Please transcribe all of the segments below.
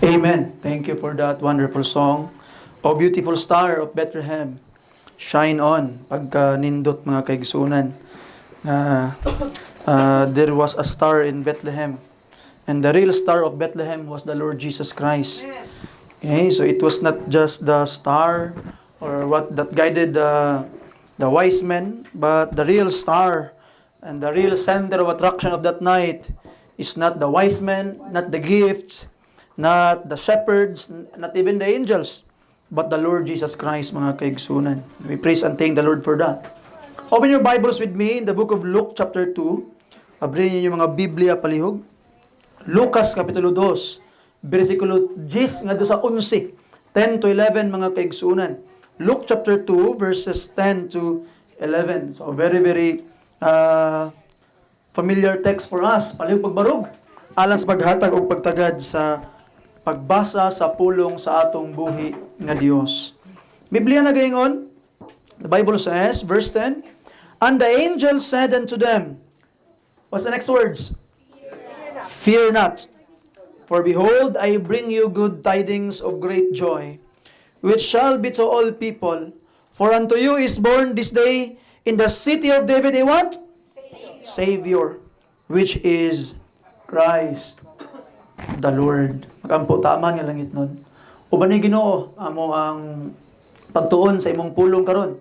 Amen. Thank you for that wonderful song. O beautiful star of Bethlehem, shine on. Pagka nindot mga kaigsunan. There was a star in Bethlehem. And the real star of Bethlehem was the Lord Jesus Christ. Okay, so it was not just the star or what that guided the wise men, but the real star and the real center of attraction of that night is not the wise men, not the gifts, not the shepherds, not even the angels, but the Lord Jesus Christ, mga kaigsunan. We praise and thank the Lord for that. Open your Bibles with me in the book of Luke chapter 2. Abrin niyo yung mga Biblia palihog. Lucas kapitulo 2, versikulo 10 nga do sa 11, 10 to 11 mga kaigsunan. Luke chapter 2 verses 10 to 11. So very familiar text for us. Palihog pagbarog alang sa paghatag o pagtagad sa pagbasa sa pulong sa atong buhi nga Dios. Biblia na gayon. The Bible says, verse 10, and the angel said unto them, what's the next words? Fear not, for behold, I bring you good tidings of great joy, which shall be to all people. For unto you is born this day in the city of David a what? Savior, which is Christ the Lord. Magampo tama nga langit nun. Uban ni Ginoo amo ang pagtuon sa imong pulong karon.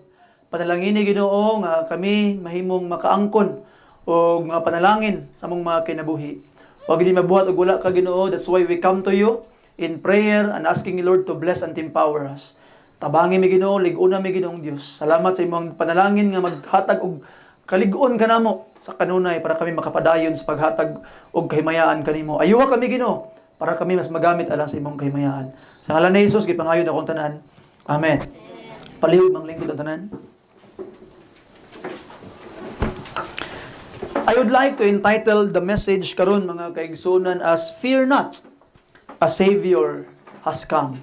Panalangin ni Ginoo nga kami mahimong makaangkon og mga panalangin sa among mga kinabuhi. Huwag hindi mabuhat o gula ka Ginoo. That's why we come to you in prayer and asking the Lord to bless and empower us. Tabangin mi Ginoo, lig-una mi Ginoong Dios. Salamat sa imong panalangin nga maghatag og kalig-on kanamo sa kanunay para kami makapadayon sa paghatag og kahimayaan kanimo. Ayuha kami Ginoo para kami mas magamit alang sa imong kahimayaan. Sa ngalan ni Jesus gipangayon akong tanan. Amen. Palihog mang lingkod ang tanan. I would like to entitle the message karon mga kaigsunan as Fear Not, a Savior has come.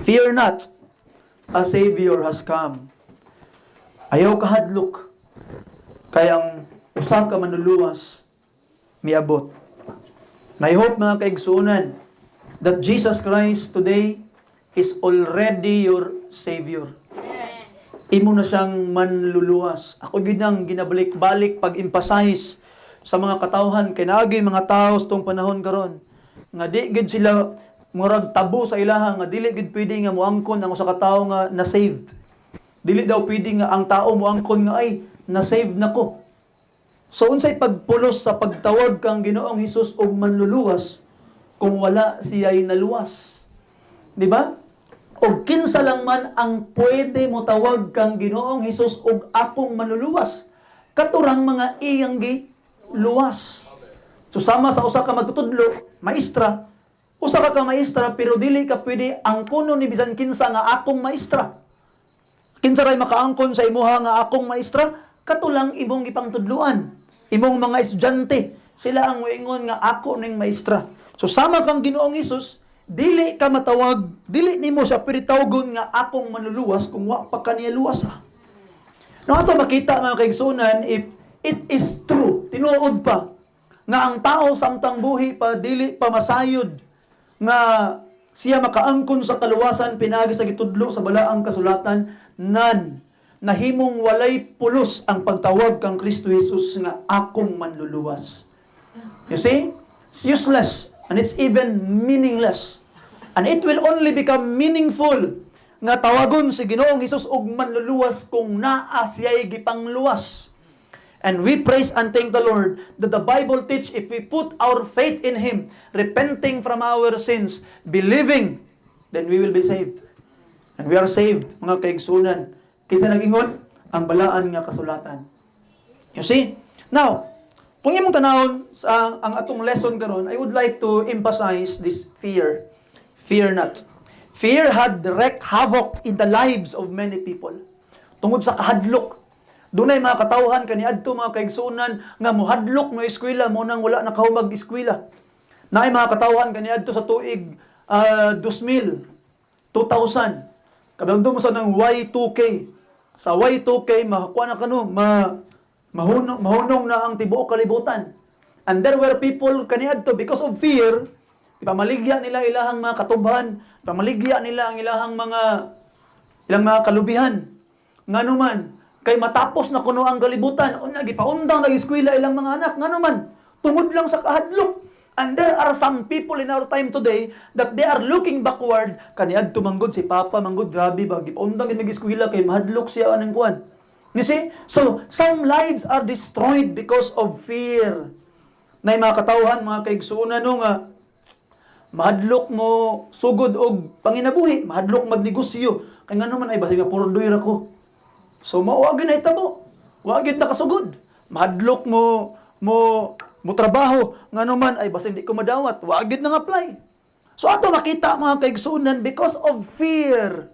Fear not, a Savior has come. Ayaw kahadlok, kaya ang usa ka manluluwas miabot. And I hope mga kaigsunan that Jesus Christ today is already your Savior. Imo na siyang manluluwas. Ako ginang ginabalik-balik pag-emphasize sa mga katawhan kay naagi mga tao sa tong panahon karon nga di gid sila murag tabu sa ilaha nga dili gid pwede nga moangkon ang usa ka tawo nga na saved. Dili daw pwede nga ang tao moangkon nga ay na saved nako. So unsay pagpulos sa pagtawag kang Ginoong Hesus og manluluwas kung wala siya'y naluwas? Di ba? O kinsa lang man ang pwede mo tawag kang Ginoong Hesus og akong manluluwas. Katurang mga iyang giluwas. So sama sa usa ka magtutudlo, maestra. Usa ka maestra pero dili ka pwede angkonon ni bisan kinsa nga akong maestra. Kinsa ray makaangkon sa imuha nga akong maestra? Katulang imong gipangtudluan. Imong mga estudyante, sila ang moingon nga ako ning maestra. So sama kang Ginoong Hesus, dili ka matawag, dili nimo siya piritawgon nga akong manluluwas kung wa pa kaniya luwas ha. No ato makita mga kaigsunan if it is true, tinuod pa nga ang tao samtang buhi pa dili pa masayod nga siya makaangkon sa kaluwasan pinagi sa gitudlo sa balaang kasulatan nan nahimong walay pulos ang pagtawag kang Kristo Jesus nga akong manluluwas. You see? It's useless and it's even meaningless. And it will only become meaningful nga tawagon si Ginoong Hesus og manluluwas kung naa siya'y gipangluwas. And we praise and thank the Lord that the Bible teach if we put our faith in Him, repenting from our sins, believing, then we will be saved. And we are saved, mga kaigsunan. Kinsa nag-ingon? Ang balaan nga kasulatan. You see? Now, kung imong tanawon sa ang atong lesson karon, I would like to emphasize this fear. Fear not. Fear had wreaked havoc in the lives of many people. Tungod sa kahadlok. Dunay mga katawhan kaniadto mga kaigsunan nga mohadlok mo eskwela mo nang wala nakahumag eskwela. Naay mga katawhan kaniadto sa tuig 2000, 2000. Kabagdo mo sa ng Y2K. Sa Y2K makuha na kano mahunong na ang tibuok kalibutan. And there were people kaniadto because of fear, ipamaligya nila ilahang mga katubhan, ipamaligya nila ang ilang mga kalubihan. Nganuman, kay matapos na kuno ang kalibutan, unya gipaundang nag-eskwela ilang mga anak, nganuman, tungod lang sa kahadlok. And there are some people in our time today that they are looking backward, kaniadto manggod si Papa, manggod grabe ba, gipaundang gid mag-eskwela kay mahadlok siya anang kuan. You see? So, some lives are destroyed because of fear. Nay mga katawhan, mga kaigsuonan no nga, mahadlok mo sugod og panginabuhi, mahadlok magnegosyo. Kay ngano man ay basig nga puro duyra ko. So mao na hitabo. Wa gyud nakasugod. Mahadlok mo trabaho, ngano man ay basig di ko madawat. Wa gyud nang apply. So ato makita mga kaigsuonan because of fear.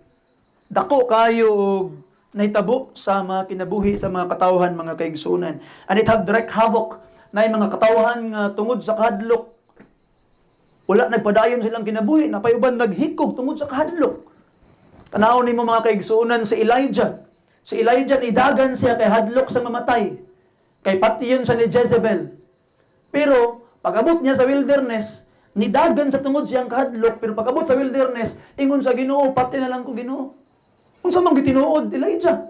Dako kayo og nahitabo sa mga kinabuhi sa mga katawhan mga kaigsuonan. And it have direct havoc na mga katawhan nga tungod sa kahadlok. Wala nagpadayon silang kinabuhi, napayuban naghikog tungod sa kahadlok. Tanaw nimo mga kaigsuonan si Elijah. Si Elijah nidagan siya kay hadlok sa mamatay. Kay patiyon sa ni Jezebel. Pero pag-abot niya sa wilderness, nidagan sa tungod siyang kahadlok, pero pag-abot sa wilderness, ingon sa Ginoo, pati na lang ko Ginoo. Unsa man gitinuod Elijah?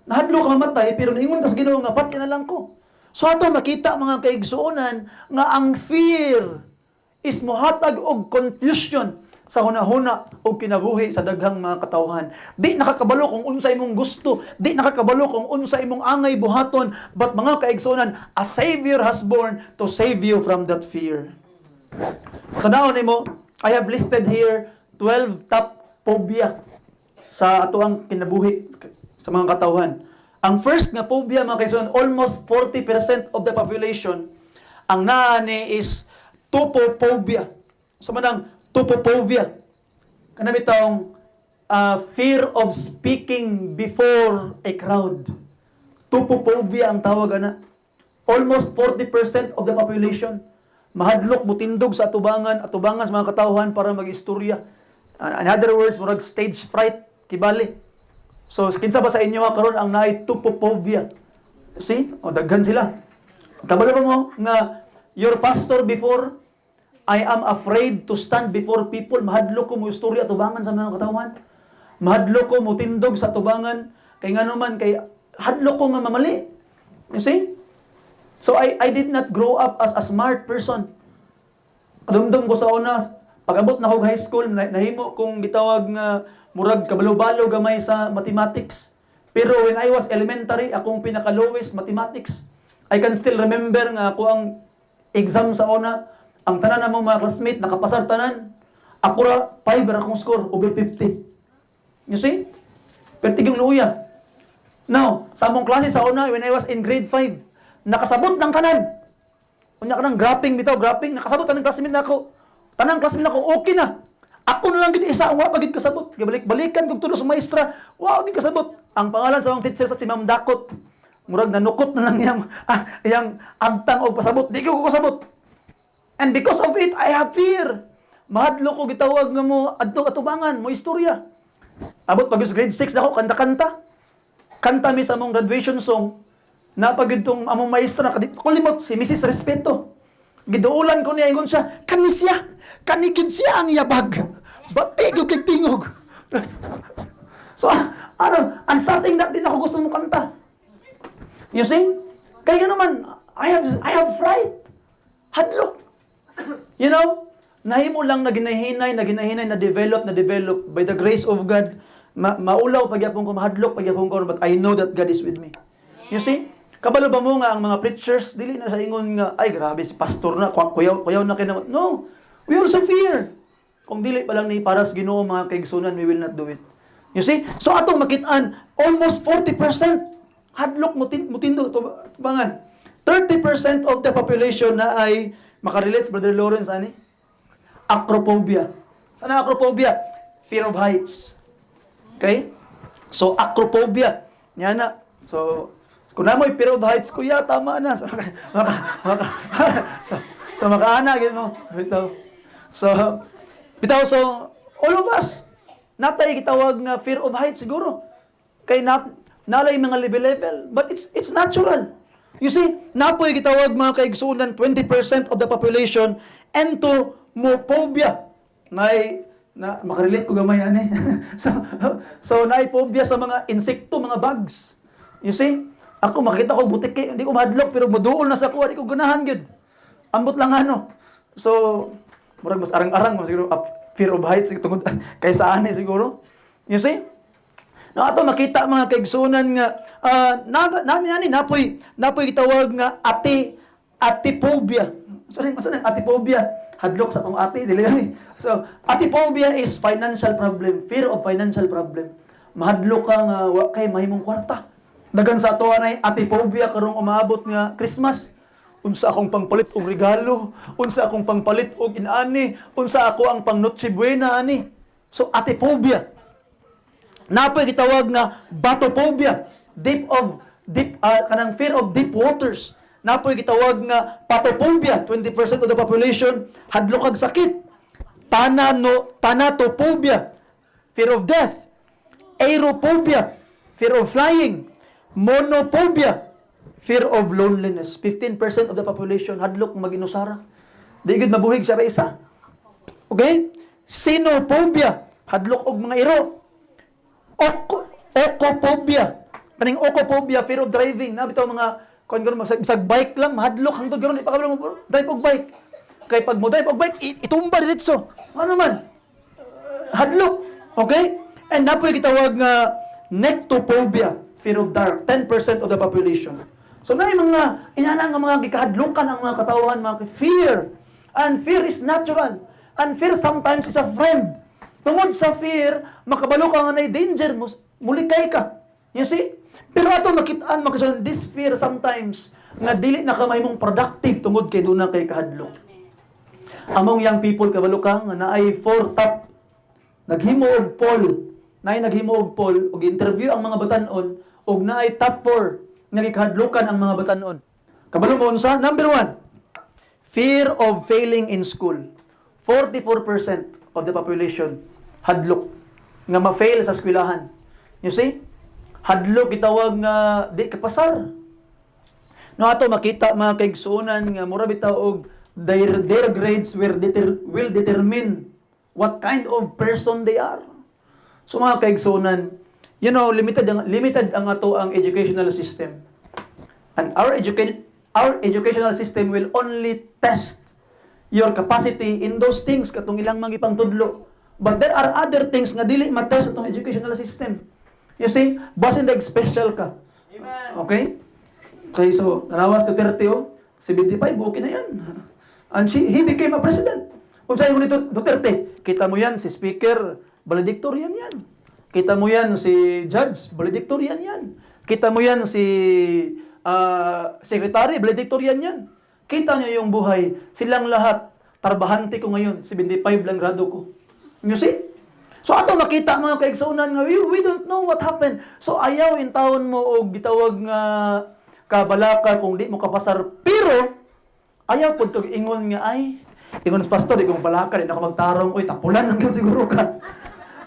Nahadlok ka mamatay, pero niingon ka sa Ginoo nga pati na lang ko. So ato makita mga kaigsuonan nga ang fear is mohatag og confusion sa hunahuna og kinabuhi sa daghang mga katawhan. Di nakakabalo kung unsa imong gusto, di nakakabalo kung unsa imong angay buhaton, but mga kaigsuonan, a Savior has born to save you from that fear. Tanaw nimo, I have listed here 12 top phobia sa atoang kinabuhi sa mga katawhan. Ang first nga phobia mga kaigsuonan, almost 40% of the population ang naani is tupophobia. So manang tupophobia. Kanami taong fear of speaking before a crowd. Tupophobia ang tawag ana. Almost 40% of the population mahadlok mutindog sa atubangan sa mga katawhan para mag-istorya. In other words, murag stage fright kibali. So kinsa ba sa inyo karon ang naay tupophobia? See? O daghan sila. Kabalo mo nga your pastor before, I am afraid to stand before people. Mahadlok ko mo istorya tubangan sa mga katawhan. Mahadlok ko mo tindog sa tubangan. Kay ngano man, kay hadlok ko nga mamali. You see? So I did not grow up as a smart person. Kadumdum ko sa una, pag-abot na ako high school, nahimo kong gitawag nga murag kabalo-balo gamay sa mathematics. Pero when I was elementary, akong pinaka-lowest mathematics. I can still remember nga ako ang exam sa una, ang tanan namong mga classmate, nakapasar tanan. Ako ra, 5 ra akong score, over 50. You see? Pertigong luya. Now, sa among klase sa una, when I was in grade 5, nakasabot ng kanan. Kunya ka ng graphing, nakasabot tanang classmate na ako. Tanang classmate na ako, okay na. Ako na lang gid isa ang wa pagid kasabot. Balik-balikan kog tulo sa maestra, wa gid kasabot. Ang pangalan sa akong teacher sa si Ma'am Dakot. Murag nanukot na lang yang agtang og pasabot. Di ko kasabot. And because of it, I have fear. Mahadlo ko gitawag nga mo adto atubangan mo istorya. Abot pag grade 6 na ako kanta-kanta. Kanta mi sa among graduation song. Napagid tong among maestra kulimot si Mrs. Respeto. Giduulan ko niya ingon siya, kanigid siya ang yabag. Bati ko kay tingog. So, ang starting that din ako gusto mo kanta. You see? Kaya naman, I have fright. Hadlok. You know, nahimo lang na ginahinay, na develop by the grace of God. Maulaw pagyapon ko, mahadlok pagyapon ko, but I know that God is with me. You see? Kabalo ba mo nga ang mga preachers, dili na sa ingon nga, ay grabe, si pastor na, kuyaw na kinaman. No, we also fear. Kung dili pa lang ni paras Ginoo mga kaigsunan, we will not do it. You see? So atong makitaan, almost 40% hadlok mutindo tubangan. 30% of the population na ay makarelate Brother Lawrence ani? Acrophobia. Ano acrophobia? Fear of heights. Okay? So acrophobia. Yan na. So kung namoy fear of heights, kuya, tama na. So makaana, gid mo. So, all of us, natay gitawag nga fear of heights siguro. Kay nalay mga level. But it's natural. You see, napoy gitawag mga kaigsunan 20% of the population entomophobia. Na makarelate ko gamay ani. so phobia sa mga insekto, mga bugs. You see? Ako makita ko butik hindi ko mahadlok pero moduol na sa kuha, di ko ganahan gyud. Ambot lang ano. So murag mas arang-arang siguro fear of heights tungod kaysa ani siguro. You see? Na ato makita mga kaigsunan nga napoy gitawag nga atiphobia. Sorry, atiphobia. Hadlok sa tong ati dili ani. So, atiphobia is financial problem, fear of financial problem. Mahadlok ka nga wa kay mahimong kwarta. Dagan sa ato anay atiphobia karong umaabot nga Christmas. Unsa akong pangpalit og regalo, unsa akong pangpalit og inani, unsa ako ang pang Noche Buena ani. So atiphobia. Napoy gitawag nga batophobia, kanang fear of deep waters. Napoy gitawag nga patophobia, 20% of the population hadlok kag sakit. Thanatophobia, fear of death. Aerophobia, fear of flying. Monophobia, fear of loneliness. 15% of the population hadlok mag-inusara. Di gid mabuhig sa isa. Okay? Xenophobia, hadlok og mga iro. Ocophobia. Kaning ocophobia, fear of driving. Na bitaw mga kung gano'n magsag bike lang, mahadlok hangtod gano'n, di pa kabalo mo drive og bike. Kay pag mo drive og bike, itumba diretso. Ano man? Hadlok. Okay? And napoy gitawag nga nectophobia, fear of dark, 10% of the population. So na mga inana nga mga gikahadlokan ang mga katawan, mga fear. And fear is natural. And fear sometimes is a friend. Tungod sa fear, makabalo ka nga na danger, mulikay ka. You see? Pero ato makitaan, this fear sometimes, nga dili na kamay mong productive tungod kay doon na kay kahadlok. Among young people, kabalo ka, nga naay 4 top, naghimo og poll, og interview ang mga batanon, og naay top 4, nagikahadlokan ang mga batanon. Kabalo mo unsa? Number 1, fear of failing in school. 44% of the population hadlok nga ma-fail sa eskwelahan. You see? Hadlok gitawag nga di kapasar. No ato makita mga kaigsuonan nga mura bitaw og their grades will determine what kind of person they are. So mga kaigsuonan, limited ang ato ang educational system. And our educational system will only test your capacity in those things katong ilang mga ipangtudlo. But there are other things nga dili matest atong educational system. You see, basin dag special ka. Amen. Okay? Okay, so tanawas to 30 75 okay na yan. And he became a president. Kung sa'yo ni Duterte, kita mo yan si speaker, valedictorian yan. Kita mo yan si judge, valedictorian yan. Kita mo yan si secretary, valedictorian yan. Kita niyo yung buhay. Silang lahat, tarbahante ko ngayon, 75 lang grado ko. You see? So ato makita mga kaigsuonan nga we don't know what happened. So ayaw in taon mo og gitawag nga kabalaka kung di mo kapasar. Pero ayaw pud tog ingon nga ay ingon sa pastor di ko balaka di na ako magtarong oy tapulan lang gyud siguro ka.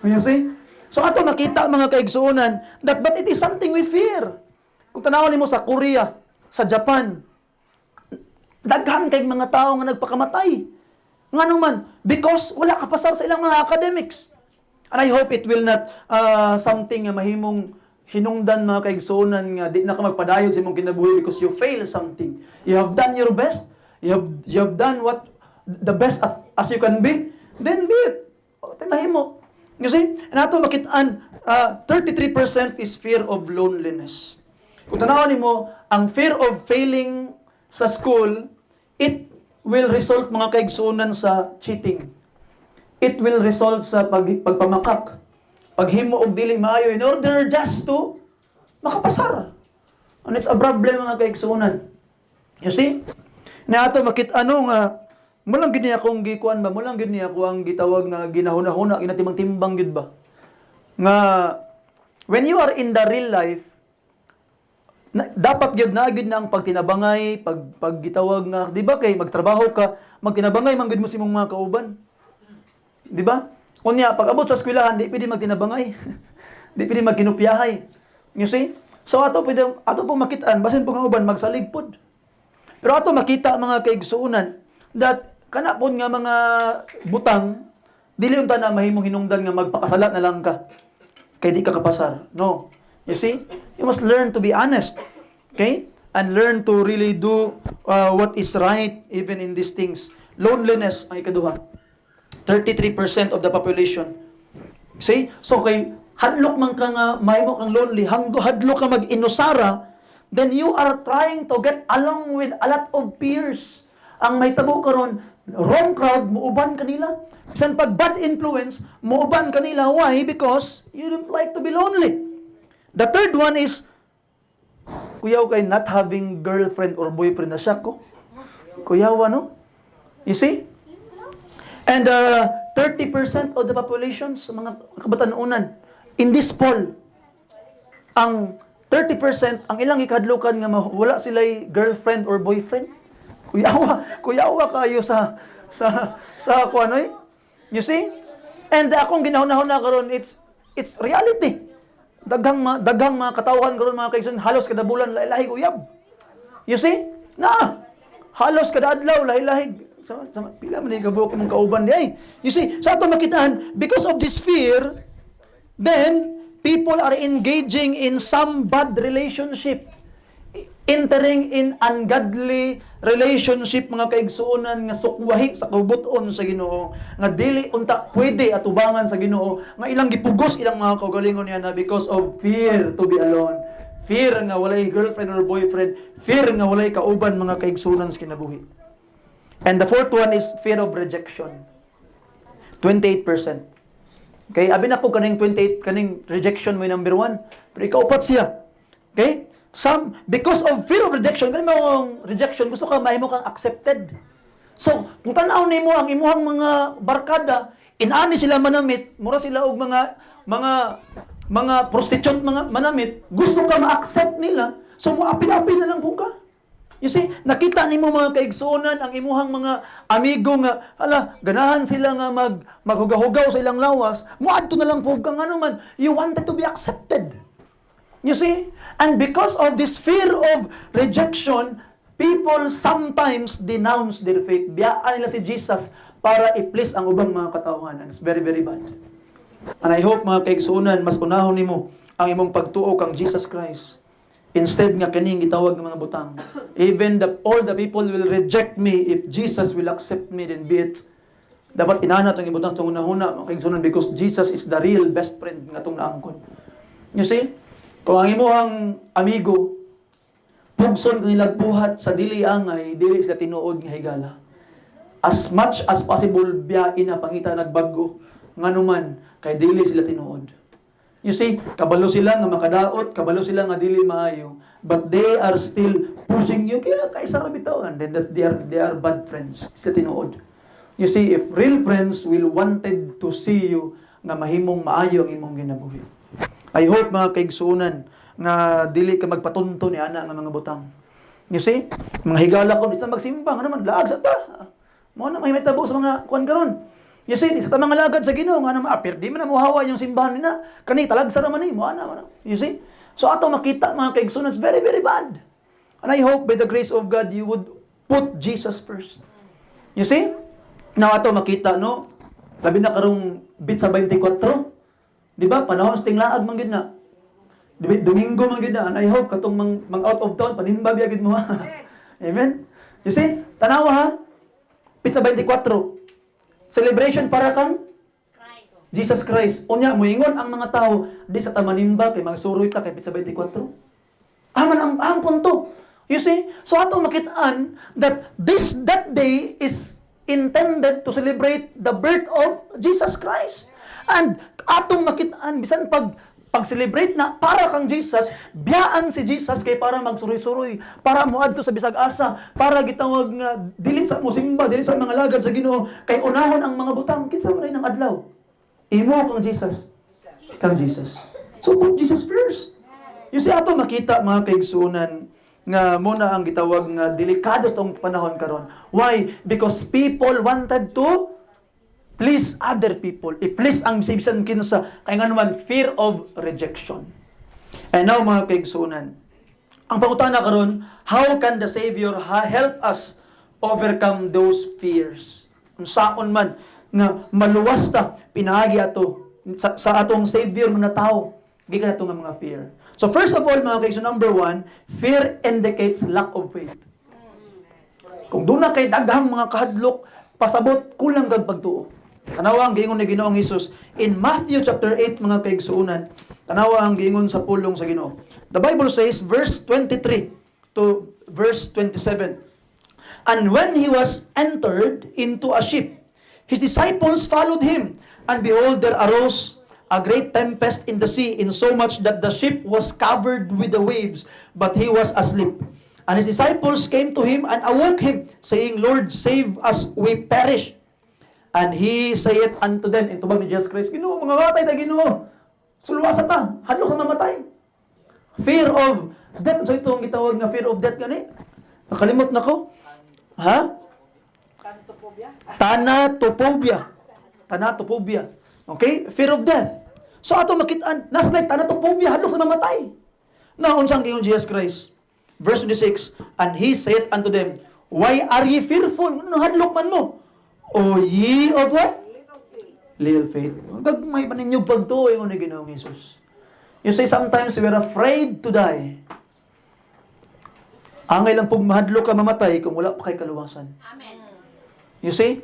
You see? So ato makita mga kaigsuonan that but it is something we fear. Kung tanawon nimo sa Korea, sa Japan, daghan kay mga tao nga nagpakamatay. Ngano man because wala kapasar sa ilang mga academics. And I hope it will not something nga mahimong hinungdan mga kaigsuonan nga di na ka magpadayon sa imong kinabuhi because you fail something. You have done your best. You have done what the best as you can be. Then be it. Mahimo. You see? And ato makitaan 33% is fear of loneliness. Kung tanawon nimo ang fear of failing sa school, it will result mga kaigsuonan sa cheating. It will result sa pagpamakak. Paghimo og dili maayo in order just to makapasar. And it's a problem mga kaigsuonan. You see? Na ato makit-ano nga mulang gid niya akong gikuan ba? Mulang gid niya ako ang gitawag nga ginahuna-huna, ginatimang-timbang gid ba? Nga when you are in the real life, dapat gyud na ang pagtinabangay, paggitawag nga, di ba kay magtrabaho ka, magtinabangay man gyud mo sa imong mga kauban. Di ba? Kunya, pag abot sa eskwelahan, di pwede magtinabangay. Di pwede magkinupyahay. You see? So ato po makitaan basin po nga uban magsalig pod. Pero ato makita mga kaigsuonan that kana pod nga mga butang dili unta na mahimong hinungdan nga magpakasala na lang ka. Kay di ka kapasar. No. You see? You must learn to be honest. Okay? And learn to really do what is right even in these things. Loneliness ang ikaduha. 33% of the population. See? So kay hadlok man ka nga mahimo kang lonely, hadlok ka mag-inusara, then you are trying to get along with a lot of peers. Ang may tabo karon, wrong crowd, muuban kanila. Bisan pag bad influence, muuban kanila. Why? Because you don't like to be lonely. The third one is, kuyaw kay not having girlfriend or boyfriend na siya ko. Kuyawa, no? You see? And 30% of the population sa mga kabatanunan, in this poll, ang 30%, ang ilang ikadlukan nga wala sila'y girlfriend or boyfriend. Kuyawa kayo sa kung ano eh. You see? And akong ginahuna-huna karon, it's reality. Daghang mga katawhan karon mga kaigsoon, halos kada bulan lahi-lahi uyab. You see? Halos kada adlaw lahi-lahi. Pila man ka buok mong kauban di ay. You see, sa ato makitaan, because of this fear, then people are engaging in some bad relationship. Entering in ungodly relationship mga kaigsuonan nga sukwahi sa kabuton sa Ginoo, nga dili unta pwede atubangan sa Ginoo, nga ilang gipugos ilang mga kaugalingon niya na because of fear to be alone. Fear nga walay girlfriend or boyfriend, fear nga walay kauban mga kaigsuonan sa kinabuhi. And the fourth one is fear of rejection. 28%. Okay, abi na ko kaning 28 kaning rejection mo yung number 1. Pero ikaw upat siya. Okay? Because of fear of rejection, kani mo rejection, gusto ka mahimo kang accepted. So, kung tan-aw nimo ang imuhang mga barkada, inani sila manamit, mura sila og mga prostitute mga manamit, gusto ka ma-accept nila. So, moapil-apil na lang ka. You see, nakita nimo mga kaigsuonan ang imuhang mga amigo nga, ganahan sila nga maghugaw-hugaw sa ilang lawas, muadto na lang po kang ano man, you wanted to be accepted. You see? And because of this fear of rejection, people sometimes denounce their faith. Biyaan nila si Jesus para i-please ang ubang mga katawhan. And it's very, very bad. And I hope mga kaigsuonan, mas unahon nimo ang imong pagtuo kang Jesus Christ. Instead nga kaning gitawag ng mga butang. Even all the people will reject me, if Jesus will accept me, then be it. Dapat inana itong ibutang itong unahuna, mga kaigsuonan, because Jesus is the real best friend nga itong naangkon. You see? Kung ang imuhang amigo, pugson nilang buhat sa dili angay, dili sila tinuod nga higala. As much as possible, biyain na pangita nagbago, nga naman, kay dili sila tinuod. You see, kabalo sila nga makadaot, kabalo sila nga dili maayo, but they are still pushing you, kaya kaisa ra bitaw, and then they are bad friends, sila tinuod. You see, if real friends will wanted to see you, nga mahimong maayo ang imong ginabuhi. I hope mga kaigsuonan nga dili ka magpatunto ni ana nga mga butang. You see? Mga higala ko bisan magsimba nga naman laag sa ta. Mo na may tabo sa mga kuan karon. You see, sa mga lagad sa Ginoo nga naman di man mo hawa yung simbahan nina. Kani talagsa ra man ni mo ana man. You see? So ato makita mga kaigsuonan, it's very, very bad. And I hope by the grace of God you would put Jesus first. You see? Now ato makita no, labi na karong bit sa 24. Di ba? Panahon sa tinglaag man gid na. Domingo man gid na. And I hope katong mang out of town paninba biya gid mo. Amen. You see? Tanawa ha. Pizza 24. Celebration para kang Jesus Christ. Unya moingon ang mga tao di sa tamanimba kay magsuroy ta kay Pizza 24. Aman ang punto. You see? So ato makitaan that that day is intended to celebrate the birth of Jesus Christ. And atong makitaan bisan pag-celebrate na para kang Jesus, biyaan si Jesus kay para magsuroy-suroy, para moadto sa bisag asa, para gitawag nga dili sa musimba, dili sa mga lagad sa Ginoo, kay unahon ang mga butang kinsa man ng adlaw. Imo kang Jesus. Kang Jesus. So put Jesus first. You see ato makita mga kaigsuonan nga muna ang gitawag nga delikado tong panahon karon. Why? Because people wanted to please other people. I-please ang bisan kinsa kay nga naman fear of rejection. And now, mga kaigsunan, ang pangutana karon, how can the Savior help us overcome those fears? Unsaon man nga maluwas ta pinaagi ato sa atong Savior nga tao, gikan ato nga mga fear. So first of all, mga kaigsunan, number 1, fear indicates lack of faith. Kung doon na kay daghang mga kahadlok, pasabot kulang kag pagtuo. Tanawa ang giingon ni Ginoong Hesus in Matthew chapter 8, mga kaigsuunan. Tanawa ang giingon sa pulong sa Ginoo. The Bible says, verse 23 to verse 27. And when he was entered into a ship, his disciples followed him. And behold, there arose a great tempest in the sea, insomuch that the ship was covered with the waves, but he was asleep. And his disciples came to him and awoke him, saying, Lord, save us, we perish. And he saith unto them, in tubag ni Jesus Christ, Ginoo, mga matay ta Ginoo. Sulwasa ta, hadlok ka mamatay. Fear of death. So ito ang gitawag nga fear of death gani. Nakalimot na ko. Ha? Thanatophobia. Thanatophobia. Okay? Fear of death. So ato makitaan, nasa like thanatophobia, hadlok sa mamatay. Now, unsang giingon Jesus Christ? Verse 26, and he saith unto them, why are ye fearful? Ano hadlok man mo? O ye of what? Little faith. Gagmay pa ninyo pagtuo yung ni Ginoong Jesus. You say sometimes we are afraid to die. Angay lang pong mahadlok ka mamatay kung wala pa kay kaluwasan. Amen. You see?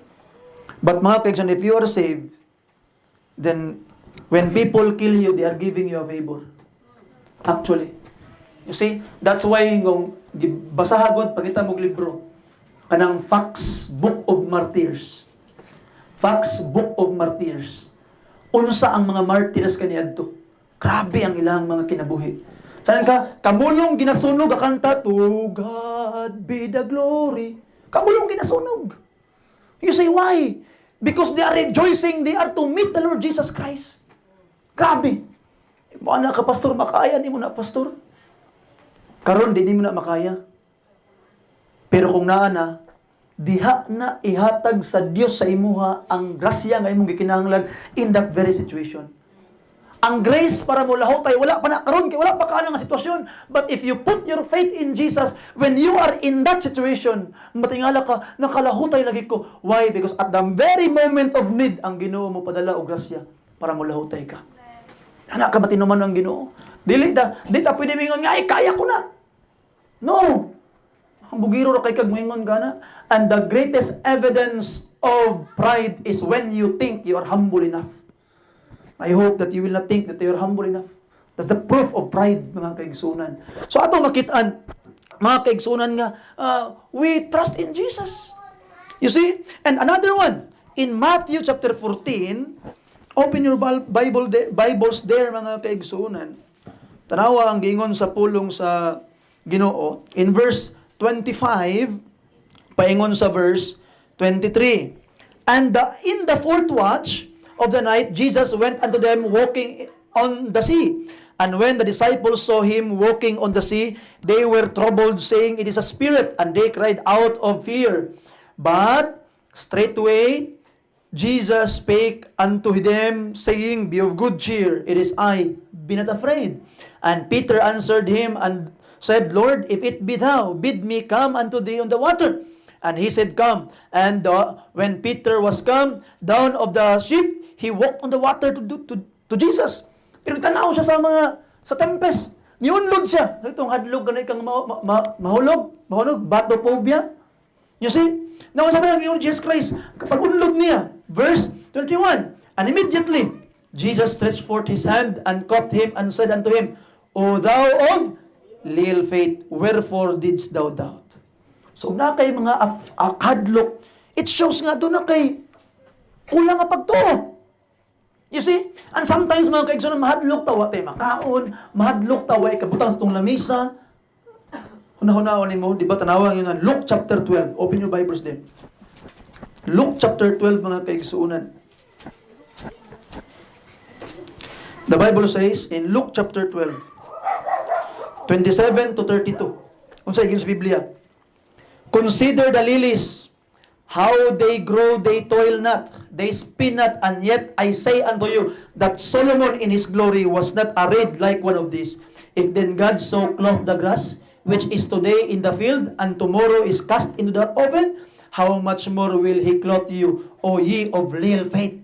But mga kaigsoon, if you are saved, then when people kill you, they are giving you a favor. Actually. You see? That's why kung basahagod pagita mong libro, kanang Facts Book of Martyrs. Facts Book of Martyrs. Unsa ang mga martyrs kaniadto? Grabe ang ilang mga kinabuhi. Saan ka? Kamulong ginasunog akanta, to God be the glory. Kamulong ginasunog. You say, why? Because they are rejoicing, they are to meet the Lord Jesus Christ. Grabe. Mo na ka, pastor, makaya ni mo na, pastor. Karon di mo na makaya. Pero kung naa na, diha na ihatag sa Dios sa imuha ang grasya nga imong gikinahanglan in that very situation. Ang grace para mo lahutay wala pa na karon kay wala pa kaano nga sitwasyon. But if you put your faith in Jesus, when you are in that situation, matingala ka, nakalahutay lagi ko. Why? Because at the very moment of need, ang Ginoo mo padala og grasya para mo lahutay ka. Ana ka matinuman ang Ginoo. Dili ta pwede mingon nga ay kaya ko na. No. Ang bugiro ra kay kag moingon kana. And the greatest evidence of pride is when you think you are humble enough. I hope that you will not think that you are humble enough. That's the proof of pride, mga kaigsunan. So ato makitaan, mga kaigsunan nga, we trust in Jesus. You see? And another one, in Matthew chapter 14, open your Bibles there, mga kaigsunan. Tanawa ang giingon sa pulong sa Ginoo. In verse 25, paingon sa verse 23. And in the fourth watch of the night, Jesus went unto them walking on the sea. And when the disciples saw him walking on the sea, they were troubled, saying, It is a spirit. And they cried out of fear. But straightway Jesus spake unto them, saying, Be of good cheer, it is I, be not afraid. And Peter answered him and said, Lord, if it be thou, bid me come unto thee on the water. And he said, Come. And when Peter was come down of the ship, he walked on the water to Jesus. Pero tanaw siya sa tempest. Niunlod siya. Itong hadlog ganay kang mahulog, batophobia. You see? Now sabi ng Lord Jesus Christ, kapag unlod niya, verse 21, and immediately Jesus stretched forth his hand and caught him and said unto him, O thou of little faith, wherefore didst thou doubt? So na kay mga hadlok, it shows nga doon na kay kulang nga pagtuo. You see? And sometimes mga kaigsoon, mahadlok tawa tayo makaon, mahadlok tawa kabutang sa itong lamisa. Hunahunahon mo, di ba tanawang yun nga, Luke chapter 12. Open your Bibles there. Luke chapter 12, mga kaigsuunan. The Bible says in Luke chapter 12, 27 to 32. Kung sa igin sa Biblia. Consider the lilies, how they grow, they toil not, they spin not, and yet I say unto you that Solomon in his glory was not arrayed like one of these. If then God so clothe the grass, which is today in the field, and tomorrow is cast into the oven, how much more will He clothe you, O ye of little faith?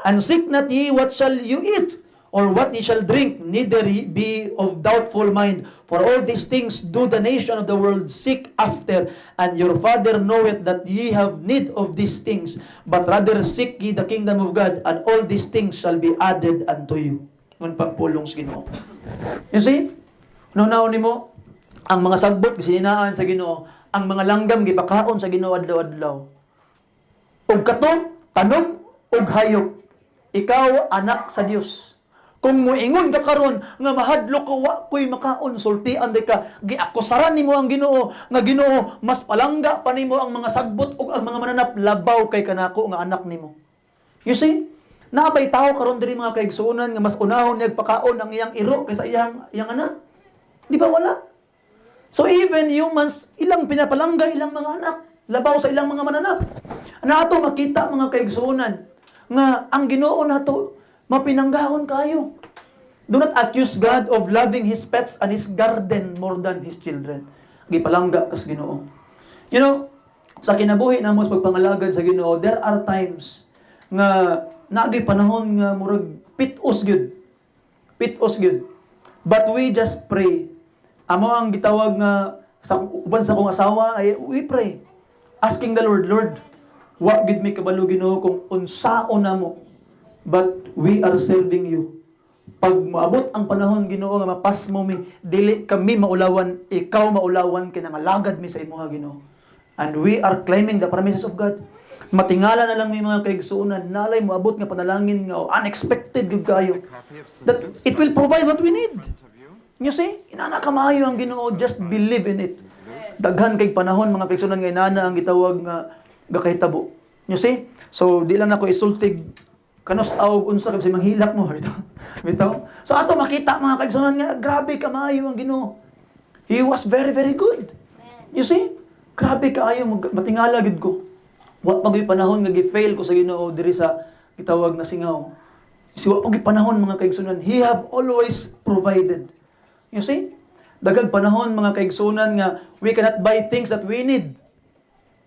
And seek not ye what shall you eat, or what ye shall drink, neither ye be of doubtful mind. For all these things do the nation of the world seek after, and your Father knoweth that ye have need of these things. But rather seek ye the kingdom of God, and all these things shall be added unto you. Ngun pagpulong sa Ginoo. You see? Naunaw nimo ang mga sagbot gisinaan sa Ginoo, ang mga langgam gipakaon sa Ginoo adlaw-adlaw. Ug kato, tanom ug hayop. Ikaw anak sa Dios. Kung muingon ka karon nga mahadlok ka wa koy makaon, sultian di ka, giakusaran nimo ang Ginoo nga Ginoo, mas palangga pa nimo ang mga sagbot ug ang mga mananap labaw kay kanako nga anak nimo. You see? Nabay tao karon diri mga kaigsuonan nga mas unahon niya pakaon ang iyang iro kaysa iyang anak. Di ba wala? So even humans, ilang pinapalangga ilang mga anak, labaw sa ilang mga mananap. Na ato makita mga kaigsuonan nga ang Ginoo nato mapinanggahon kayo. Do not accuse God of loving His pets and His garden more than His children. Gipalangga kas Ginoo. You know, sa kinabuhi namo sa pagpangalagad sa Ginoo, there are times nga naagay panahon nga murag pitos gyud. Pitos gyud. But we just pray. Amo ang gitawag nga sa uban sa kong asawa ay we pray. Asking the Lord, Lord, wa gid mi kabalo Ginoo kung unsaon namo. But we are serving you. Pag maabot ang panahon Ginoo nga mapas mo mi, dili kami maulawan, ikaw maulawan kinangalagad mi sa imuha Ginoo. And we are claiming the promises of God. Matingala na lang may mga kaigsuonan, nalay moabot nga panalangin nga unexpected gyud kayo. That it will provide what we need. You see? Inana ka maayo ang Ginoo, just believe in it. Daghan kay panahon mga kaigsuonan nga inana ang gitawag nga gakahitabo. You see? So di lang nako isultig kanos aw unsa kasi manghilak mo bitaw. So ato makita mga kaigsuonan nga grabe ka maayo ang Ginoo. He was very very good. You see? Grabe kaayo matingala gid ko. Wa pagay panahon nga gi-fail ko sa Ginoo diri sa gitawag na singaw. Si wa pagay panahon mga kaigsuonan, He have always provided. You see? Dagag panahon mga kaigsuonan nga we cannot buy things that we need.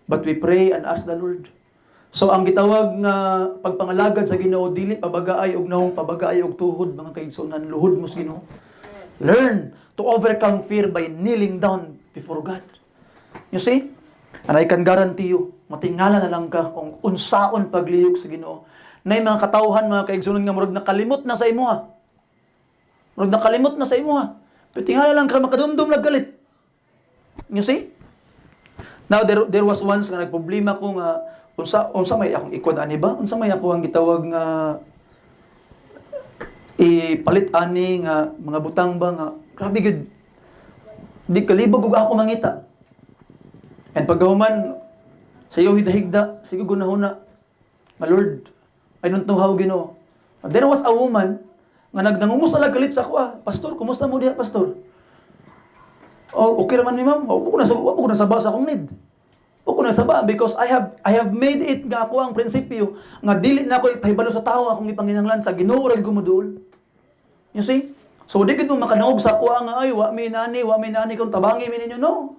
But we pray and ask the Lord. So ang gitawag nga pagpangalagad sa Ginoo dili pabagaay og nahong pabagaay og tuhod mga kaigsuonan, luhod mo sa Ginoo. Learn to overcome fear by kneeling down before God. You see? And I can guarantee you, matingala na lang ka kung unsaon paglihok sa Ginoo. Nay mga katawhan mga kaigsuonan nga murag nakalimot na sa imuha. Murag nakalimot na sa imuha. Pero tingala lang ka makadumdum naggalit. You see? Now there was once nga nagproblema ko nga unsa may akong ikon ani ba? Unsa may ako ang gitawag nga ipalit ani nga mga butang ba nga grabe gud. Di kalibog og ako mangita. And pagkahuman sa iyo higda sige gunahuna. My Lord, I don't know how Ginoo. There was a woman nga nangungumusta lang galit sa ako. Pastor, kumusta mo diha, pastor? Oh, okay raman ni ma'am. Wa ko na saba sa akong need. Wa ko na saba because I have made it nga ako ang prinsipyo nga dili na ako ipahibalo sa tao akong ipanginahanglan sa Ginoo ra gumuduol. You see? So di gid mo makanaog sa ako nga ay wa mi nani kung tabangi mi ninyo no.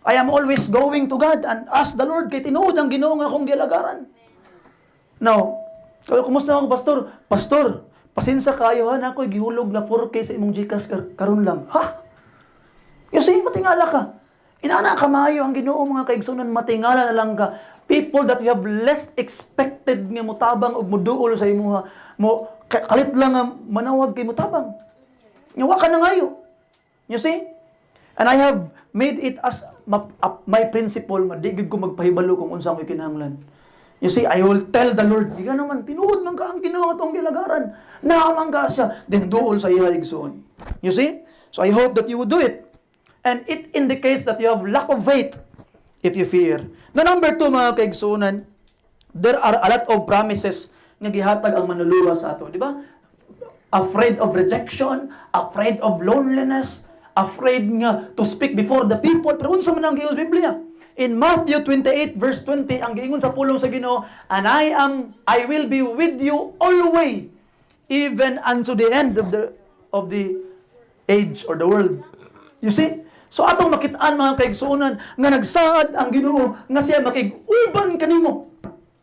I am always going to God and ask the Lord kay tinuod ang Ginoo nga akong gilagaran. Now, kumusta ako pastor? Pastor, pasensya kayo ha, na ako'y gihulog na 4K sa imong GCash karon lang. Ha? You see, matingala ka. Inana ka maayo ang Ginoo mga kaigsuonan, matingala na lang ka. People that you have less expected nga mutabang og muduol sa imuha, mo kalit lang nga manawag kay mutabang. Nga wa ka na ngayo. You see? And I have made it as my principle, madigid ko magpahibalo kung unsa ko'y kinahanglan. You see, I will tell the Lord, di ka naman, tinuod man ka ang Ginoo atong gilagaran. Naamang ka siya, then duol sa iya igsoon. You see? So I hope that you would do it. And it indicates that you have lack of faith if you fear. Now, number 2, mga kaigsuonan, there are a lot of promises nga gihatag ang manluluwas sa ato. Di ba? Afraid of rejection, afraid of loneliness, afraid nga to speak before the people. Pero unsa man ang giingon sa Biblia? In Matthew 28 verse 20 ang giingon sa pulong sa Ginoo, and I will be with you always, even unto the end of the age or the world. You see? So atong makitaan mga kaigsuonan nga nagsaad ang Ginoo nga siya makig-uban kanimo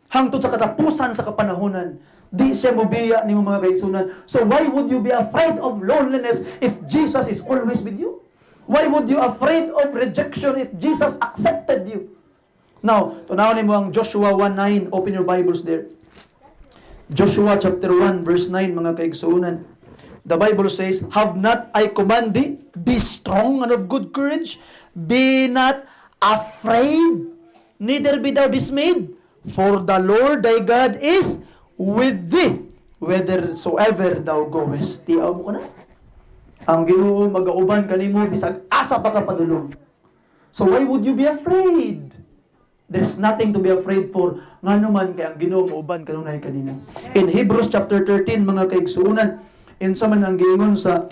hangtod sa katapusan sa kapanahonan. Di siya mobiya nimo mga kaigsuonan. So why would you be afraid of loneliness if Jesus is always with you? Why would you afraid of rejection if Jesus accepted you? Now, tunawin mo ang Joshua 1:9. Open your Bibles there. Joshua chapter 1 verse 9 mga kaigsuonan. The Bible says, "Have not I command thee? Be strong and of good courage. Be not afraid, neither be thou dismayed. For the Lord thy God is with thee, whithersoever thou goest." Tiyaw mo ka na? Ang Ginoo mag-auban kanimo bisag asa pa ka padulong. So why would you be afraid? There's nothing to be afraid for. Ngano man kay ang Ginoo mauban kanunay kanimo. In Hebrews chapter 13 mga kaigsuonan, insa man ang giingon sa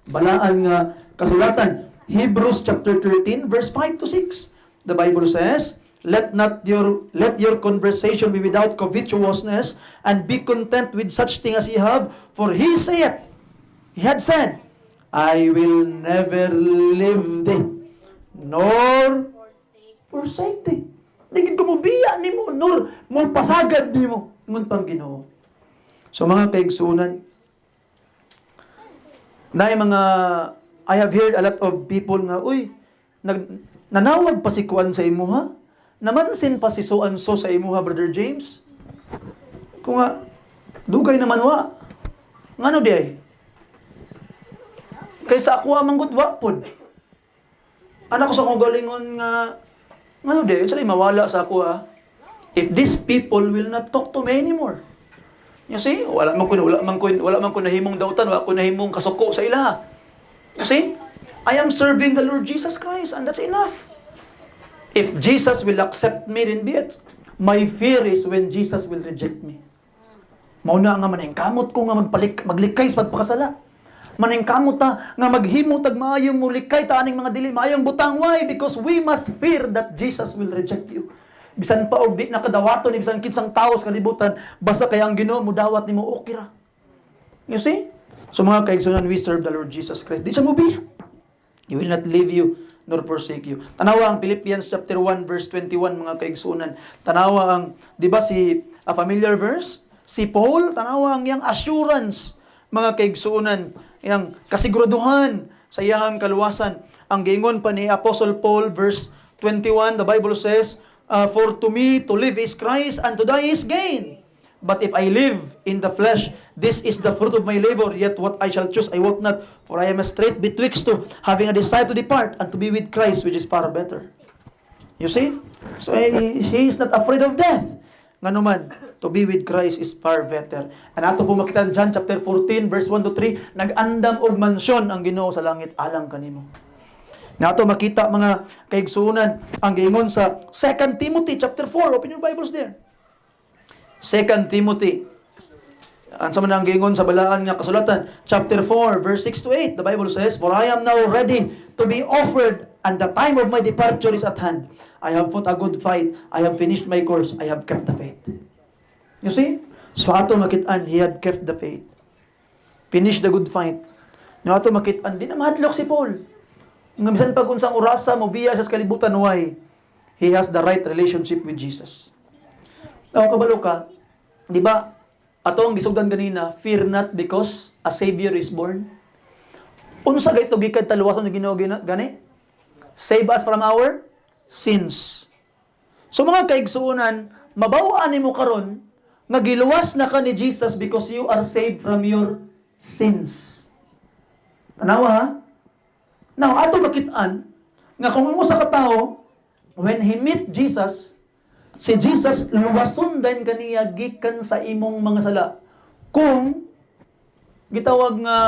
balaan nga kasulatan, Hebrews chapter 13 verse 5 to 6. The Bible says, let your conversation be without covetousness, and be content with such thing as ye have, for he had said, I will never leave thee, nor forsake thee. Digid ko mo biya nimo, nor mo pasagad nimo, ngun pang Ginoo. So mga kaigsuonan, na mga, I have heard a lot of people nga, nanawag pa si Kuan sa imuha? Namansin pa si so-and-so sa imuha, Brother James? Kung nga, dugay naman wa. Ngano di ay? Kaysa ako amang gudwa pod. Anak ko sa kong galingon nga, ngano di, yun sila mawala sa ako if these people will not talk to me anymore. You see? Wala man ko nahimong dautan, wala ko nahimong kasuko sa ilaha. You see? I am serving the Lord Jesus Christ, and that's enough. If Jesus will accept me, then be it. My fear is when Jesus will reject me. Mauna nga maningkamot ko nga maglikay sa pagpakasala. Maningkamot ta nga maghimo tag maayong mulikay ta aning mga dili maayong butang. Why? Because we must fear that Jesus will reject you. Bisan pa og di nakadawaton ni bisan kinsang tawo sa kalibutan, basta kay ang Ginoo mo dawat nimo okay ra. You see? So mga kaigsuonan, we serve the Lord Jesus Christ. Di siya mobiya. He will not leave you nor forsake you. Tanawa ang Philippians chapter 1 verse 21 mga kaigsuonan. Tanawa ang, di ba a familiar verse? Si Paul, tanawa ang iyang assurance mga kaigsuonan, iyang kasiguraduhan sa iyang kaluwasan. Ang giingon pa ni Apostle Paul verse 21, the Bible says, for to me to live is Christ, and to die is gain. But if I live in the flesh, this is the fruit of my labor, yet what I shall choose I wot not, for I am strait betwixt two, having a desire to depart, and to be with Christ, which is far better. You see? So he is not afraid of death. Ngano man, to be with Christ is far better. And ato po makita John chapter 14, verse 1 to 3, nag-andam og mansyon ang Ginoo sa langit alang kanimo. Nato makita mga kaigsuonan ang giingon sa 2 Timothy chapter 4. Open your Bibles there. 2 Timothy. Ansa man ang giingon sa balaan nga kasulatan, chapter 4 verse 6 to 8. The Bible says, "For I am now ready to be offered, and the time of my departure is at hand. I have fought a good fight. I have finished my course. I have kept the faith." You see? So ato makitaan, he had kept the faith. Finished the good fight. No ato makitaan, di na mahadlok si Paul. Nga bisan pag unsang orasa mo biya sa kalibutan, why? He has the right relationship with Jesus. Now, kabalo ka, di ba, ato ang gisugdan ganina, fear not because a Savior is born. Unsa gayto gikan taluwason ni Ginoo gani? Save us from our sins. So mga kaigsuonan, mabawaan nimo karon nga giluwas na ka ni Jesus because you are saved from your sins. Tanawa ha? Now, ato makitaan nga kung mo sa katao, when he meet Jesus, si Jesus luwason din kaniya gikan sa imong mga sala. Kung gitawag nga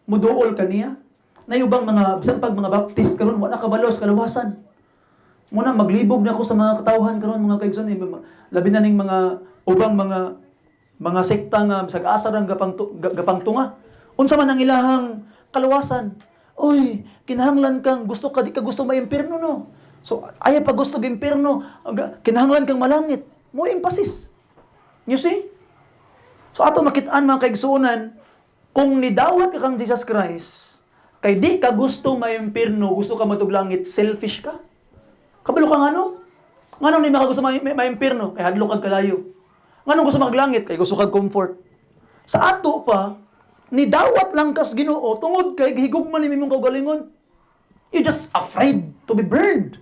muduol kaniya, na ubang mga bisan pag mga baptist karon wala kabalos kaluwasan. Muna maglibog na ako sa mga katawhan karon mga kaigsuonan, labi na ning mga ubang mga sekta nga bisag asa ra gapang tunga. Unsa man ang ilahang kaluwasan? Oy, kinahanglan kang gusto ka di ka gusto maimpirno no. So ay pa gusto ng impirno, kinahanglan kang malangit. Mo emphasis. You see? So ato makitaan mga kaigsuonan, kung nidawat ka kang Jesus Christ, Kay di ka gusto maimpirno, gusto ka matuglangit, selfish ka. Kabalo ka nga no? Nga ni maka gusto maimpirno, kay hadlo kag kalayo. Nga gusto maglangit, kay gusto kag comfort. Sa ato pa, ni dawat lang kas Ginoo tungod kay higugman ni mimong kaugalingon. You just afraid to be burned.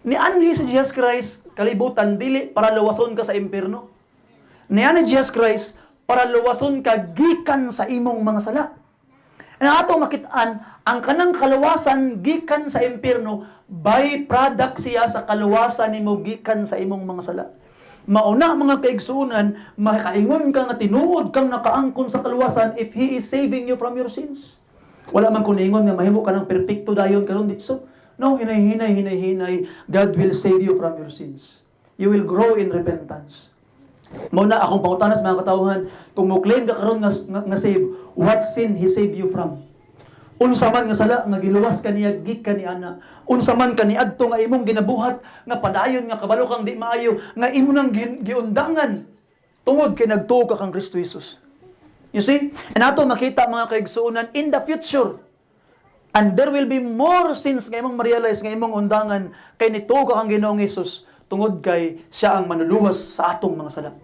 Ni anhi si Jesus Christ kalibutan dili para luwason ka sa impierno. Ni ani Jesus Christ para luwason ka gikan sa imong mga sala. Na ato makitaan ang kanang kaluwasan gikan sa impierno by product siya sa kaluwasan nimo gikan sa imong mga sala. Mauna mga kaigsuunan, makaingon ka nga tinuod kang nakaangkon sa kaluwasan if He is saving you from your sins. Wala man kung ingon nga mahimo ka ng perpekto dayon karon ditso. No, hinay. God will save you from your sins. You will grow in repentance. Mauna akong pangutanas mga katawhan, kung mo claim ka karon nga save, what sin He save you from? Unsa man nga sala nga giluwas kaniya gikan ni ana. Unsa man kaniadto nga imong ginabuhat nga padayon nga kabalo kang di maayo nga imo nang giundangan tungod kay nagtuo ka kang Kristo Jesus. You see? And ato makita mga kaigsuonan in the future. And there will be more sins nga imong ma-realize nga imong undangan kay nituo ka kang Ginoong Hesus tungod kay siya ang manuluwas sa atong mga sala.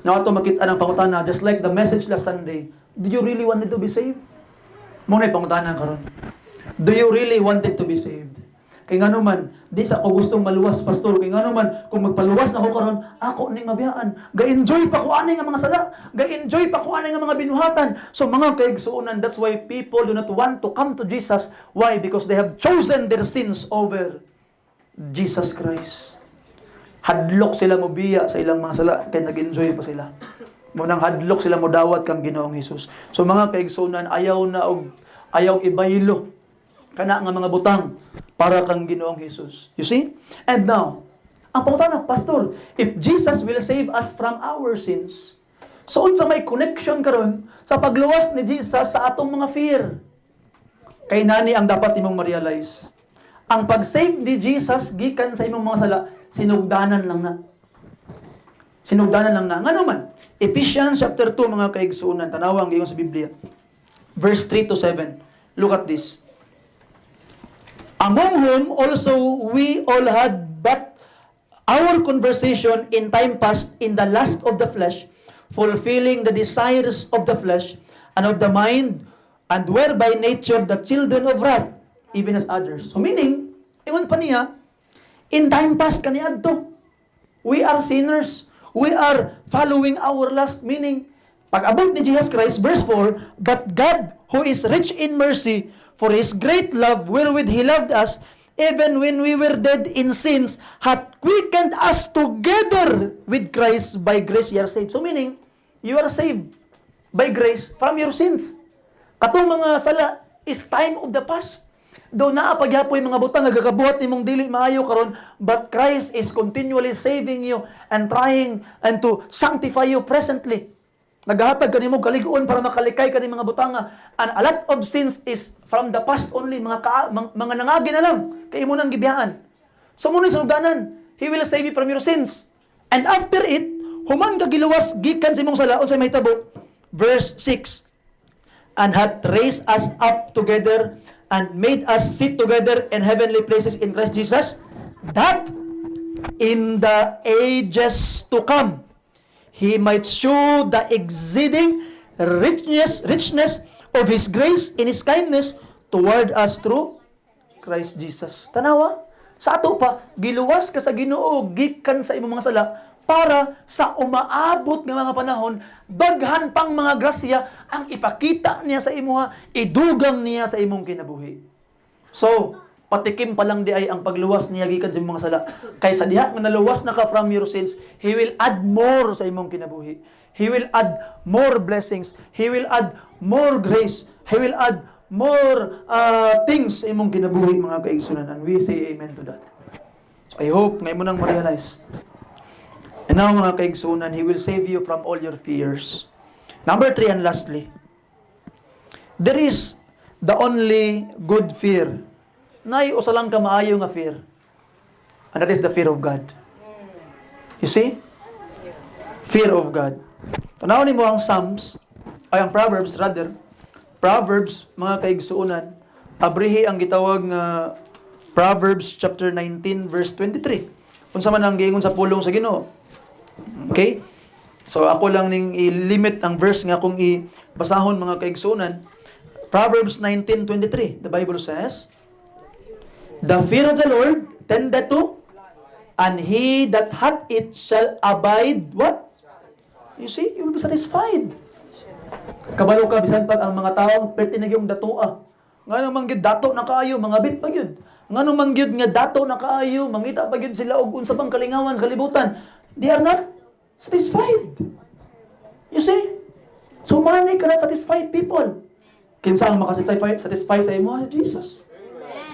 Now ato makita ang pangutana just like the message last Sunday. Do you really wanted to be saved? Muna pangutanan karon. Do you really wanted to be saved? Kay ngano man, di sa ako gustong maluwas, pastor. Kay ngano man, kung magpaluwas na ako karon, ako ning mabiyaan. Ga-enjoy pa ko ani nga mga sala. Ga-enjoy pa ko ani nga mga binuhatan. So mga kaigsuonan, that's why people do not want to come to Jesus. Why? Because they have chosen their sins over Jesus Christ. Hadlok sila mobiya sa ilang mga sala, kay nag-enjoy pa sila. Munang hadlok sila mo dawat kang Ginoong Hesus. So mga kaigsuonan, ayaw ibaylo kana nga mga butang para kang Ginoong Hesus. You see? And now, ang pangutana, pastor, if Jesus will save us from our sins, so unsa may connection karon sa pagluwas ni Jesus sa atong mga fear? Kay nani ang dapat imong ma-realize. Ang pag-save ni Jesus gikan sa imong mga sala, sinugdanan lang na. Sinugdanan lang na. Ngano man? Ephesians chapter 2, mga kaigsuunan, tanawa ang giingon sa Biblia. Verse 3 to 7. Look at this. Among whom also we all had but our conversation in time past in the lust of the flesh, fulfilling the desires of the flesh and of the mind, and were by nature the children of wrath, even as others. So meaning, ingon pa niya, in time past kaniadto, we are sinners. We are following our lust, meaning, pag-abot ni Jesus Christ, verse 4, but God, who is rich in mercy, for His great love, wherewith He loved us, even when we were dead in sins, hath quickened us together with Christ. By grace ye are saved. So meaning, you are saved by grace from your sins. Katong mga sala is time of the past. Do naa pagyapoy mga butang nagakabuhat nimong dili maayo karon, but Christ is continually saving you and trying and to sanctify you presently. Nagahatag kanimo kaligon para makalikay kani mga butanga. And a lot of sins is from the past only, mga nangagi na lang kay imo nang gibiyaan. So muna suludanan, He will save you from your sins. And after it, human ka giluwas gikan sa imong sala unsay mahitabo. Verse 6. And hath raised us up together and made us sit together in heavenly places in Christ Jesus, that in the ages to come, He might show the exceeding richness of His grace in His kindness toward us through Christ Jesus. Tanawa, sa ato pa, giluwas ka sa Ginoo, gikan sa imong mga sala, para sa umaabot ng mga panahon, daghan pang mga grasya ang ipakita niya sa imuha, idugang niya sa imong kinabuhi. So, patikim pa lang di ay ang pagluwas niya gikan sa imong mga sala. Kaysa diha nga naluwas na ka from your sins, He will add more sa imong kinabuhi. He will add more blessings. He will add more grace. He will add more things sa imong kinabuhi, mga kaigsunan. And we say amen to that. So, I hope ngayon mo nang ma-realize. And now, mga kaigsunan, He will save you from all your fears. Number 3 and lastly, there is the only good fear. Nay, usa lang ka maayo nga fear. And that is the fear of God. You see? Fear of God. Tanawin mo ang Psalms, ay ang Proverbs rather. Proverbs, mga kaigsuunan, abrihi ang gitawag nga Proverbs chapter 19 verse 23. Unsa man ang giingon sa pulong sa Ginoo. Okay? So ako lang ning i-limit ang verse nga kung ibasahon mga kaigsunan. Proverbs 19:23. The Bible says, "The fear of the Lord tendeth to, and he that hath it shall abide," what? You see, you will be satisfied. Kabalo ka, bisan pag ang mga taong pertinag yung datua. Nga naman gyud dato na kaayo, mga bit pa gyud. Nga naman gyud nga dato na kaayo, mangita pa gyud sila og unsa bang kalingawan sa kalibutan. They are not satisfied. You see? So many cannot satisfied people. Kinsa ang makasatisfy sa imo? Jesus.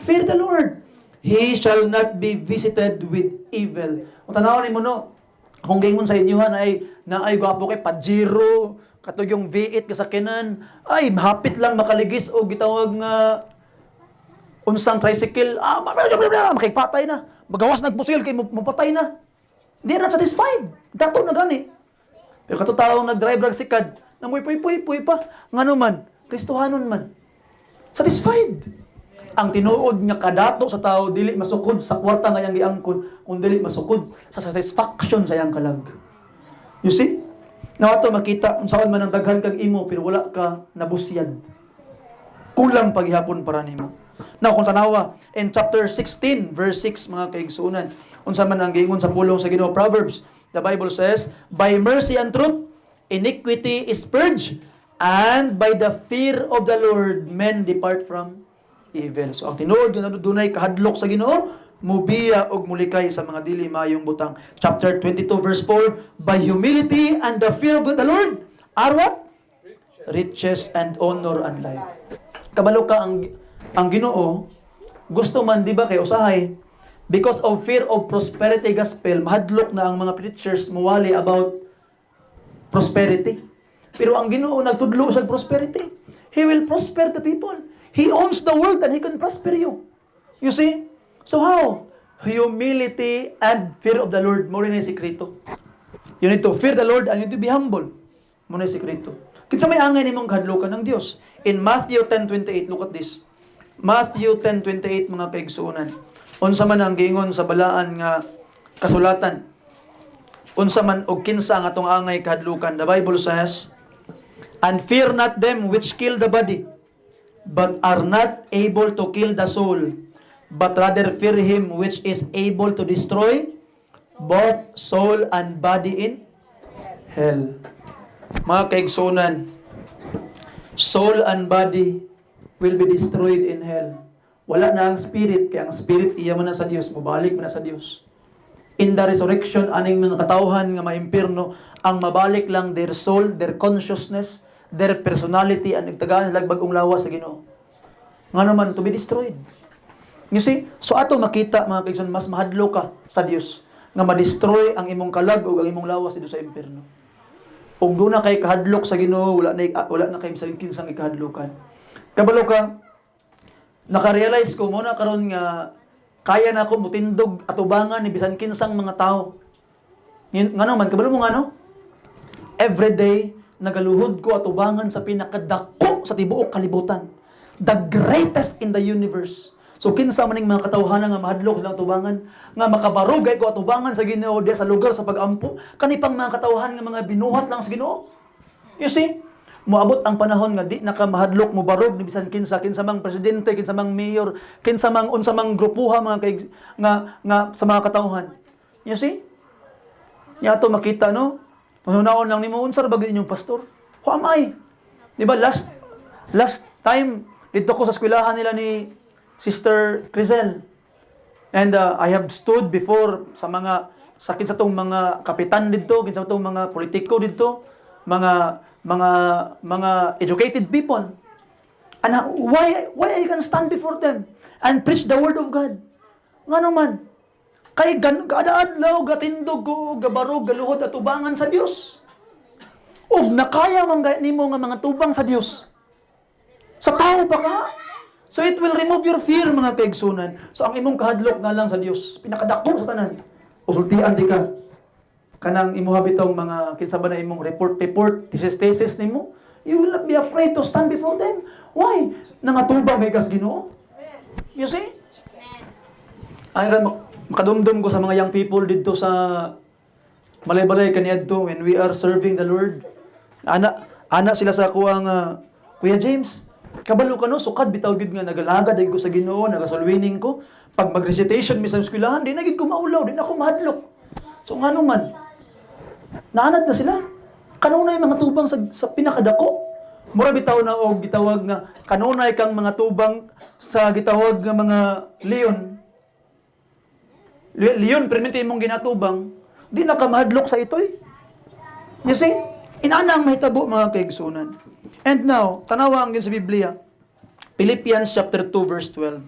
Fear the Lord. He shall not be visited with evil. Kung tanawon nimo no, kung gingon sa inyohan ay naay gwapo kay Pajero, katog yung V8 kasakinan, ay mahapit lang makaligis o gitawag nga unsang tricycle, makipatay na. Magawas nagpusil kay mupatay na. They are not satisfied. Dato na gani. Pero kato taong nag-drive rag sikad, namoy puy pa, ngano man, Kristohanon man. Satisfied. Ang tinuod nga kadato sa tao dili masukod sa kwarta nga yang giangkon, kun dili masukod sa satisfaction sa iyang kalag. You see? Nga ato makita unsaon man ang daghan kag imo pero wala ka nabusyad. Kulang paghihapon para nimo. Now kung tanawa in chapter 16 verse 6 mga kaigsuonan, unsa man ang giingon sa pulong sa Ginoo Proverbs, the Bible says, "By mercy and truth iniquity is purged, and by the fear of the Lord men depart from evil." So ang tinuod nga dunay kahadlok sa Ginoo, mubiya og mulikay sa mga dili maayong butang. Chapter 22 verse 4, "By humility and the fear of the Lord are what? Riches and honor and life." Kabalo ka ang Ginoo gusto man di ba kay usahay, because of fear of prosperity gospel, mahadlok na ang mga preachers muwali about prosperity. Pero ang Ginoo nagtudlo sa prosperity. He will prosper the people. He owns the world and He can prosper you. You see? So how? Humility and fear of the Lord. Mo rin yung sikreto. You need to fear the Lord and you need to be humble. Mo rin yung sikreto. Kinsa may angay nimong kahadlokan ng Dios. In Matthew 10:28, look at this. Matthew 10:28 mga kaigsuonan. Unsa man ang giingon sa balaan nga kasulatan. Unsa man og kinsa nga atong angay kahadlukan. The Bible says, "And fear not them which kill the body, but are not able to kill the soul, but rather fear him which is able to destroy both soul and body in hell." Mga kaigsuonan, soul and body will be destroyed in hell. Wala na ang spirit, kaya ang spirit iya man na sa Dios, mubalik man na sa Dios. In the resurrection, aning mga katawhan nga maimpirno, ang mabalik lang their soul, their consciousness, their personality, ang nagtagaan nila bagong lawas sa Ginoo. Nga naman, to be destroyed. You see? So ato makita, mga kaigsoon, mas mahadlo ka sa Dios nga ma-destroy ang imong kalag o ang imong lawas dito sa impierno. Ug doon na kay kahadlok sa Ginoo, wala na kay sa kinsang ikahadlokan. Kabalo ka, naka-realize ko muna karon nga kaya na ako mutindog atubangan ni bisan kinsang mga tao. Ngano man, kabalo mo ngano? Every day nagaluhod ko atubangan sa pinakadako sa tibuok kalibutan. The greatest in the universe. So kinsa maning mga katawhanan nga mahadlok silang atubangan, nga makabarugay ko atubangan sa Ginoo diya sa lugar sa pag-ampo, kanipang mga katawhan nga mga binuhat lang sa Ginoo. You see? Moabot ang panahon nga di nakamahadlok mo barog ni bisan kinsa mang presidente, kinsa mang mayor, kinsa mang unsa mang grupuha mga nga sa mga katawhan. You see? Yato makita no? Unaon lang nimo unsa ra ba inyong pastor? Who am I? Di ba last time dito ko sa eskwelahan nila ni Sister Crizel. And I have stood before sa kinsa tong mga kapitan dito, kinsa tong mga politiko dito, mga educated people. And why I can stand before them and preach the word of God? Ngano man? Kay kada adlaw gatindog ko gabarog galuhod at tubangan sa Dios. Og nakaya man nimo nga mga tubang sa Dios. Sa tao pa ka? So it will remove your fear mga kaigsunan. So ang imong kahadlok na lang sa Dios, pinakadako sa tanan. Usultian di ka. Kanang imuha bitong mga kinsa ba na imong report thesis nimo, you will not be afraid to stand before them. Why? Nangatubang may kas Ginoo. You see? Ay makadumdum ko sa mga young people dito sa Malay-balay kaniadto when we are serving the Lord. Ana sila sa kuang Kuya James. Kabalo ka no, sukad bitaw gid nga nagalagad ay ko sa Ginoo, nagasolwining ko. Pag mag-recitation mi sa eskwelahan, di na gid ko maulaw, di na ako mahadlok. So ngano man, naanad na sila. Kanunay mga tubang sa pinakadako. Mura bitaw na og gitawag nga kanunay kang mga tubang sa gitawag nga mga leon. Leon perminti mong ginatubang, di na ka mahadlok sa itoy. You see? Inaana ang mahitabo mga kaigsunan. And now, tanawa ang yun sa Biblia. Philippians chapter 2 verse 12.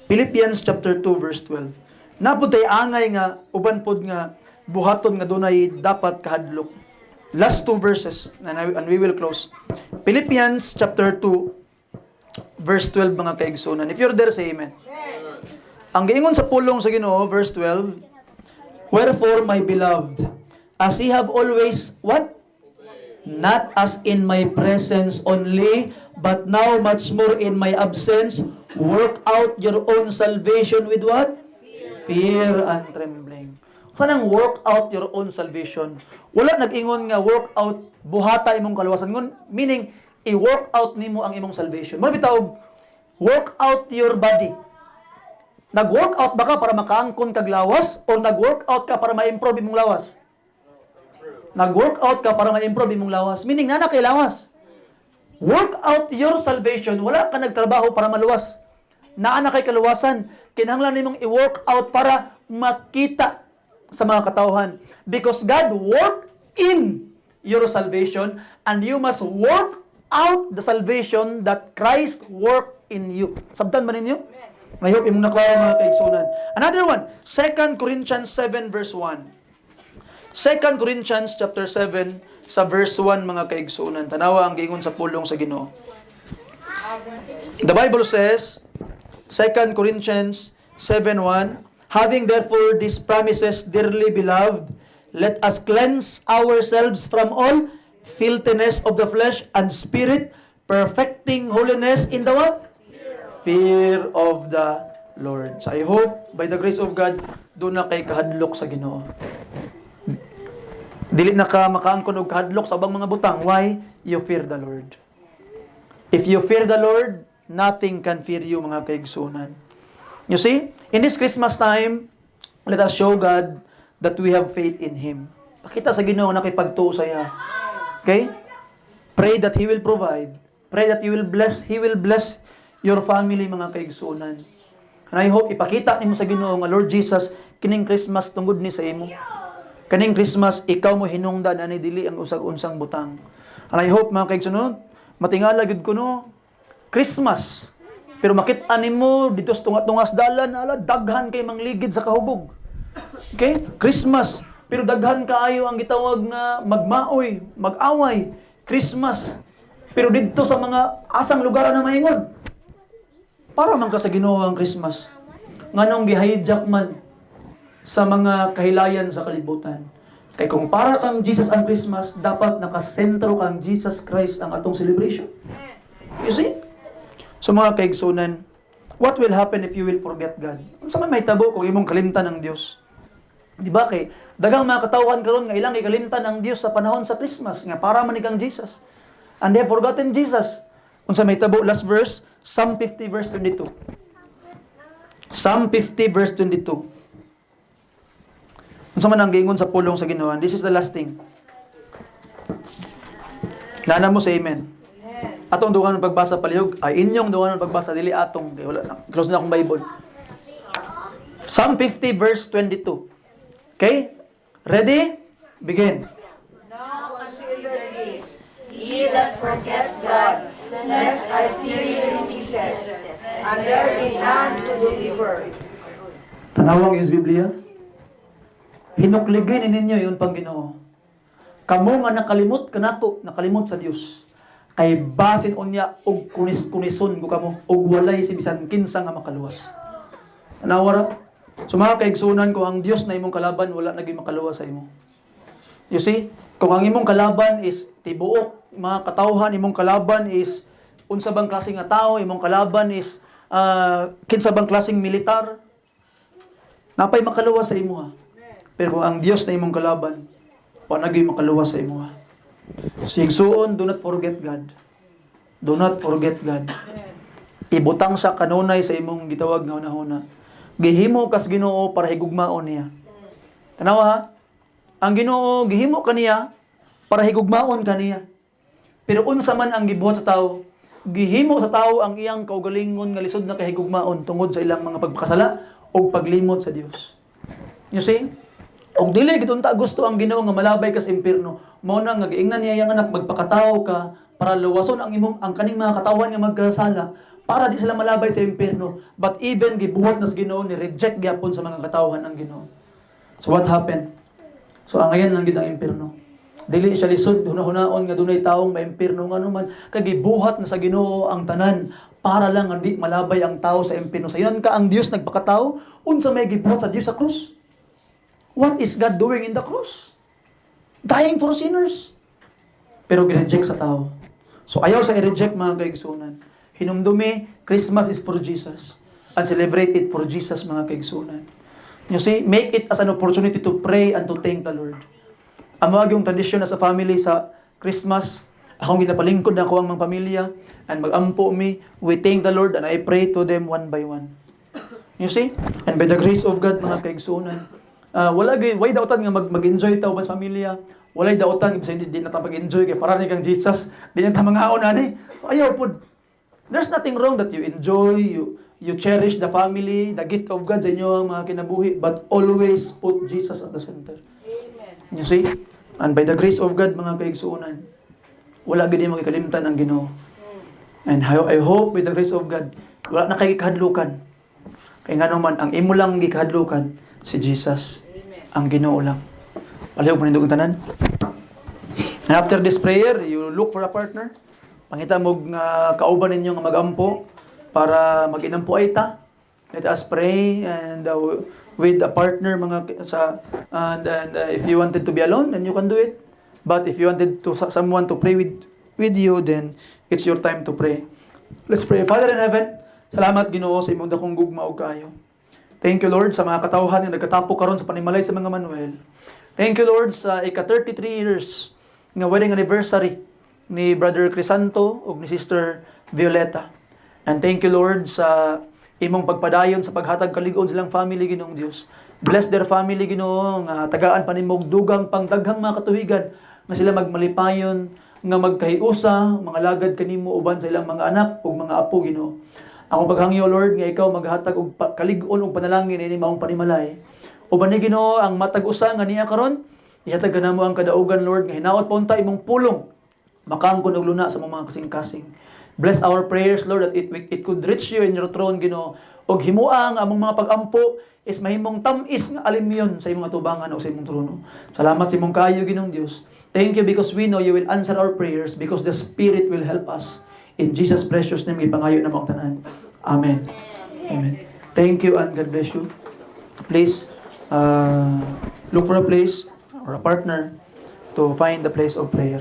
Philippians chapter 2 verse 12. Naputay angay nga uban pod nga buhaton nga dunay dapat kahadlok. Last two verses and we will close. Philippians chapter 2 verse 12 mga kaigsunan. If you're there, say amen. Ang giingon sa pulong sa Ginoo verse 12, wherefore my beloved, as ye have always what? Not as in my presence only, but now much more in my absence, work out your own salvation with what? Fear and trembling. Sanang work out your own salvation. Wala nag-ingon nga work out buhata imong kaluwasan. Meaning, i-work out nimo ang imong salvation. Muna bitawag, work out your body. Nag-work out ba ka para makaangkon kag lawas o nag-work out ka para ma-improve imong lawas? Nag-work out ka para ma-improve imong lawas. Meaning, nana kay lawas. Work out your salvation. Wala ka nagtrabaho para maluwas. Naana kay kaluwasan. Kinahanglan nimong i-work out para makita sa mga katauhan. Because God worked in your salvation and you must work out the salvation that Christ worked in you. Sabtan ba ninyo? I hope imong naklaro mga kaigsunan. Another one, 2 Corinthians 7 verse 1. 2 Corinthians chapter 7 sa verse 1 mga kaigsunan. Tanawa ang giingon sa pulong sa Ginoo. The Bible says, 2 Corinthians 7:1, having therefore these promises, dearly beloved, let us cleanse ourselves from all filthiness of the flesh and spirit, perfecting holiness in the what? Fear of the Lord. So I hope, by the grace of God, doon na kay kahadlok sa Ginoo. Dili na ka makaangkon og kahadlok sa ubang mga butang. Why? You fear the Lord. If you fear the Lord, nothing can fear you, mga kaigsunan. You see, in this Christmas time, let us show God that we have faith in Him. Pakita sa Ginoo na kipagtuo sa iya. Okay? Pray that He will provide. Pray that He will bless your family, mga kaigsunan. And I hope ipakita nimo sa Ginoo nga Lord Jesus, kining Christmas tungod ni sa imo. Kaning Christmas, ikaw mo hinungdan ani dili ang usag-unsang butang. And I hope mga kaigsunan, matingala gid ko no, Christmas. Pero makita nimo dito sa tungas dalan, ala daghan kay mangligid sa kahubog. Okay? Christmas. Pero daghan kaayo ang gitawag nga magmaoy, mag-away. Christmas. Pero dito sa mga asang lugar na maingon. Para man ka sa Ginoo ang Christmas. Nganong gi-hijack man sa mga kahilayan sa kalibutan. Kay kung para kang Jesus ang Christmas, dapat nakasentro kang Jesus Christ ang atong celebration. You see? So mga kaigsunan, what will happen if you will forget God? Unsa man may tabo kung imong kalimtan ang Dios? Di ba kay daghang mga katawhan karon nga ilang ikalimtan ang Dios sa panahon sa Christmas nga para man kang Jesus. And they have forgotten Jesus. Unsa may tabo? Last verse, Psalm 50 verse 22. Psalm 50 verse 22. Unsa man ang giingon sa pulong sa Ginoo? This is the last thing. Nana mo sa amen. Atong dungan pagbasa palihog, ay inyong dungan pagbasa dili atong wala na. Close na akong Bible. Psalm 50 verse 22. Okay? Ready? Begin. Now consider this, ye that forget God, lest I tear you in pieces, and there be none to deliver. Tanawang is Biblia. Hinukligin ninyo yun pang Ginoo. Kamo nga nakalimot kanato, nakalimot sa Dios. Kay basin unya og kunison ko kamo og walay si bisan kinsa nga makaluwas. Tanawara. So mga kaigsunan ko ang Dios na imong kalaban wala naging makaluwas sa imo. You see? Kung ang imong kalaban is tibuok, mga katawhan imong kalaban is unsa bang klaseng nga tao, imong kalaban is kinsa bang klaseng militar, napay makaluwas sa imo ha. Pero kung ang Dios na imong kalaban, wa na gyud makaluwas sa imo ha. So higsuon, do not forget God. Do not forget God. Ibutang sa kanunay sa imong gitawag nga hunahuna. Gihimo kas Ginoo para higugmaon niya. Tanawa ha? Ang Ginoo gihimo kaniya para higugmaon kaniya. Pero unsa man ang gibuhat sa tawo, gihimo sa tawo ang iyang kaugalingon nga lisod na kahigugmaon tungod sa ilang mga pagpakasala o paglimot sa Dios. You see? Og dili gid unta gusto ang Ginoo nga malabay ka sa impierno, mao na nga giingnan niya iyang anak magpakatawo ka para luwason ang kaning mga katawan nga magkasala para di sila malabay sa impierno. But even gibuhat nas Ginoo ni reject gyapon sa mga katawhan ang Ginoo. So what happened? So ang ngayon lang gid ang impierno. Dili siya lisod hunahunaon nga dunay taong maimpierno nga naman kay gibuhat na sa Ginoo ang tanan para lang nga di malabay ang tao sa impierno. Sa iyan ka ang Dios nagpakatao, unsa may gibuhat sa Dios sa krus? What is God doing in the cross? Dying for sinners. Pero gi-reject sa tao. So ayaw sa i-reject mga kaigsunan. Hinumdumi, Christmas is for Jesus. And celebrate it for Jesus mga kaigsunan. You see, make it as an opportunity to pray and to thank the Lord. Amo yung tradisyon sa family sa Christmas, akong ginapalingkod na ako ang mga pamilya, and magampo me, we thank the Lord, and I pray to them one by one. You see? And by the grace of God, mga kaigsunan, way dautan nga mag-enjoy tayo sa pamilya, walay dautan, ibig sabihin, di na tayo mag-enjoy, kaya parang kang Jesus, di na tayo mga ani. So ayaw po. There's nothing wrong that you enjoy, you cherish the family, the gift of God sa inyo ang mga kinabuhi, but always put Jesus at the center. You see? And by the grace of God, mga kaigsuunan, wala gid mo kikalimtan ang Ginoo. And I hope with the grace of God, wala na kay kahadlukan. Kaya nga naman, ang imo lang gikahadlukan, si Jesus. Ang Ginoo lang. Palihog mo nindog tanan. And after this prayer, you look for a partner. Pangita mo kauban ninyo nga magampo para mag-inampo ay ta. Let us pray and with a partner and if you wanted to be alone, then you can do it. But if you wanted someone to pray with you, then it's your time to pray. Let's pray. Father in heaven, salamat Ginoo sa imong dakong gugma ug kaayo. Thank you Lord sa mga katawhan nga nagkatapo karon sa panimalay sa mga Manuel. Thank you Lord sa ika-33 years nga wedding anniversary ni Brother Crisanto ug ni Sister Violeta. And thank you Lord sa imong pagpadayon sa paghatag kalig-on silang family Ginoong Dios. Bless their family Ginoo nga tagaan pa nimog dugang pangdaghang mga katuigan nga sila magmalipayon nga magkahiusa mga lagad kanimo uban sa ilang mga anak ug mga apo Ginoo. Ako paghangyo Lord nga ikaw maghatag og kalig-on ug panalangin ini maong panimalay. Uban ni Ginoo ang matag usa nga niya karon, ihatag kanamo ang kadaugan Lord nga hinaot pa unta imong pulong makangkon og luna sa mga kasing-kasing. Bless our prayers, Lord, that it could reach you in your throne, Ginoo. Og himuang among mga pag-ampo is mahimong tamis nga alimyon sa imong atubangan o sa imong trono. Salamat sa imong kaayo, Ginoong Dios. Thank you because we know you will answer our prayers because the Spirit will help us. In Jesus' precious name, ipangayo na mga tanan. Amen. Amen. Thank you and God bless you. Please look for a place or a partner to find the place of prayer.